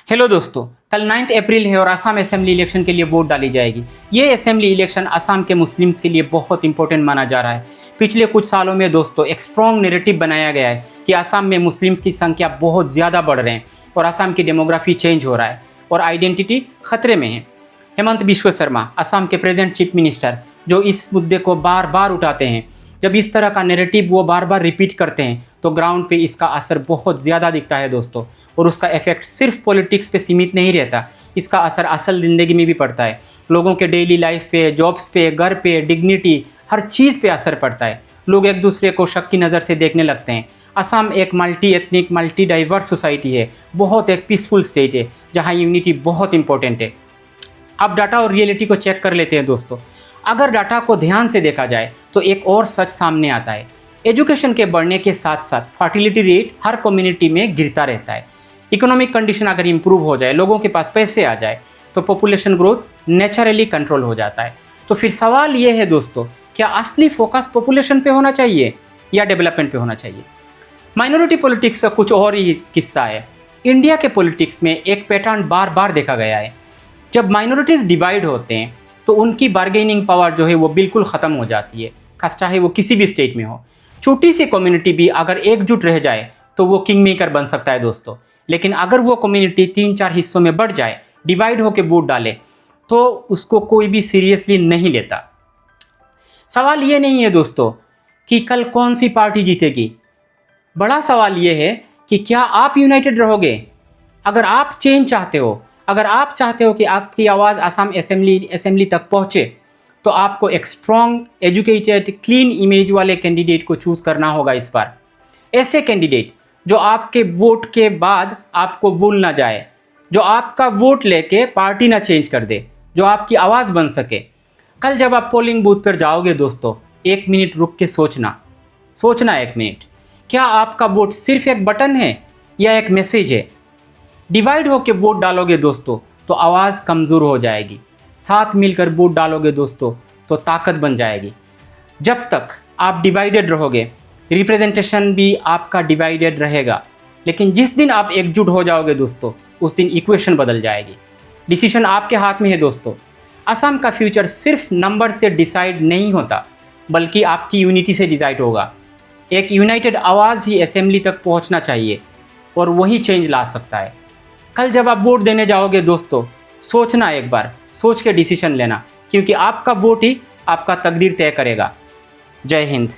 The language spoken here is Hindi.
हेलो दोस्तों, कल 9 अप्रैल है और असम असेंबली इलेक्शन के लिए वोट डाली जाएगी। ये असेंबली इलेक्शन असम के मुस्लिम्स के लिए बहुत इंपॉर्टेंट माना जा रहा है। पिछले कुछ सालों में दोस्तों एक स्ट्रॉन्ग नैरेटिव बनाया गया है कि असम में मुस्लिम्स की संख्या बहुत ज़्यादा बढ़ रहे हैं और असम की डेमोग्राफी चेंज हो रहा है और आइडेंटिटी खतरे में है। हेमंत बिश्व शर्मा, असम के प्रेजेंट चीफ मिनिस्टर, जो इस मुद्दे को बार बार उठाते हैं, जब इस तरह का नैरेटिव वो बार बार रिपीट करते हैं तो ग्राउंड पे इसका असर बहुत ज़्यादा दिखता है दोस्तों। और उसका इफेक्ट सिर्फ पॉलिटिक्स पे सीमित नहीं रहता, इसका असर असल ज़िंदगी में भी पड़ता है। लोगों के डेली लाइफ पे, जॉब्स पे, घर पे, डिग्निटी, हर चीज़ पे असर पड़ता है। लोग एक दूसरे को शक की नज़र से देखने लगते हैं। असम एक multi ethnic, multi diverse society है, बहुत एक पीसफुल स्टेट है जहाँ यूनिटी बहुत इंपॉर्टेंट है। अब डाटा और रियलिटी को चेक कर लेते हैं दोस्तों। अगर डाटा को ध्यान से देखा जाए तो एक और सच सामने आता है। एजुकेशन के बढ़ने के साथ साथ फर्टिलिटी रेट हर कम्युनिटी में गिरता रहता है। इकोनॉमिक कंडीशन अगर इम्प्रूव हो जाए, लोगों के पास पैसे आ जाए, तो पॉपुलेशन ग्रोथ नेचुरली कंट्रोल हो जाता है। तो फिर सवाल ये है दोस्तों, क्या असली फोकस पॉपुलेशन पे होना चाहिए या डेवलपमेंट पे होना चाहिए? माइनॉरिटी पॉलिटिक्स का कुछ और ही किस्सा है। इंडिया के पॉलिटिक्स में एक पैटर्न बार बार देखा गया है। जब माइनॉरिटीज़ डिवाइड होते हैं तो उनकी बार्गेनिंग पावर जो है वो बिल्कुल ख़त्म हो जाती है, चाहे वो किसी भी स्टेट में हो। छोटी सी कम्युनिटी भी अगर एकजुट रह जाए तो वो किंग मेकर बन सकता है दोस्तों। लेकिन अगर वो कम्युनिटी 3-4 हिस्सों में बढ़ जाए, डिवाइड होकर वोट डाले, तो उसको कोई भी सीरियसली नहीं लेता। सवाल ये नहीं है दोस्तों कि कल कौन सी पार्टी जीतेगी। बड़ा सवाल ये है कि क्या आप यूनाइटेड रहोगे? अगर आप चेंज चाहते हो, अगर आप चाहते हो कि आपकी आवाज़ असम असेंबली तक पहुँचे, तो आपको एक स्ट्रॉन्ग, एजुकेटेड, क्लीन इमेज वाले कैंडिडेट को चूज़ करना होगा इस बार। ऐसे कैंडिडेट जो आपके वोट के बाद आपको भूल ना जाए, जो आपका वोट लेके पार्टी ना चेंज कर दे, जो आपकी आवाज़ बन सके। कल जब आप पोलिंग बूथ पर जाओगे दोस्तों, 1 मिनट रुक के सोचना 1 मिनट, क्या आपका वोट सिर्फ एक बटन है या एक मैसेज है? डिवाइड होकर वोट डालोगे दोस्तों तो आवाज़ कमज़ोर हो जाएगी। साथ मिलकर वोट डालोगे दोस्तों तो ताकत बन जाएगी। जब तक आप डिवाइडेड रहोगे, रिप्रेजेंटेशन भी आपका डिवाइडेड रहेगा। लेकिन जिस दिन आप एकजुट हो जाओगे दोस्तों, उस दिन इक्वेशन बदल जाएगी। डिसीजन आपके हाथ में है दोस्तों। असम का फ्यूचर सिर्फ नंबर से डिसाइड नहीं होता, बल्कि आपकी यूनिटी से डिसाइड होगा। एक यूनाइटेड आवाज़ ही असेंबली तक पहुंचना चाहिए और वही चेंज ला सकता है। कल जब आप वोट देने जाओगे दोस्तों, सोचना, एक बार सोच के डिसीजन लेना, क्योंकि आपका वोट ही आपका तकदीर तय करेगा। जय हिंद।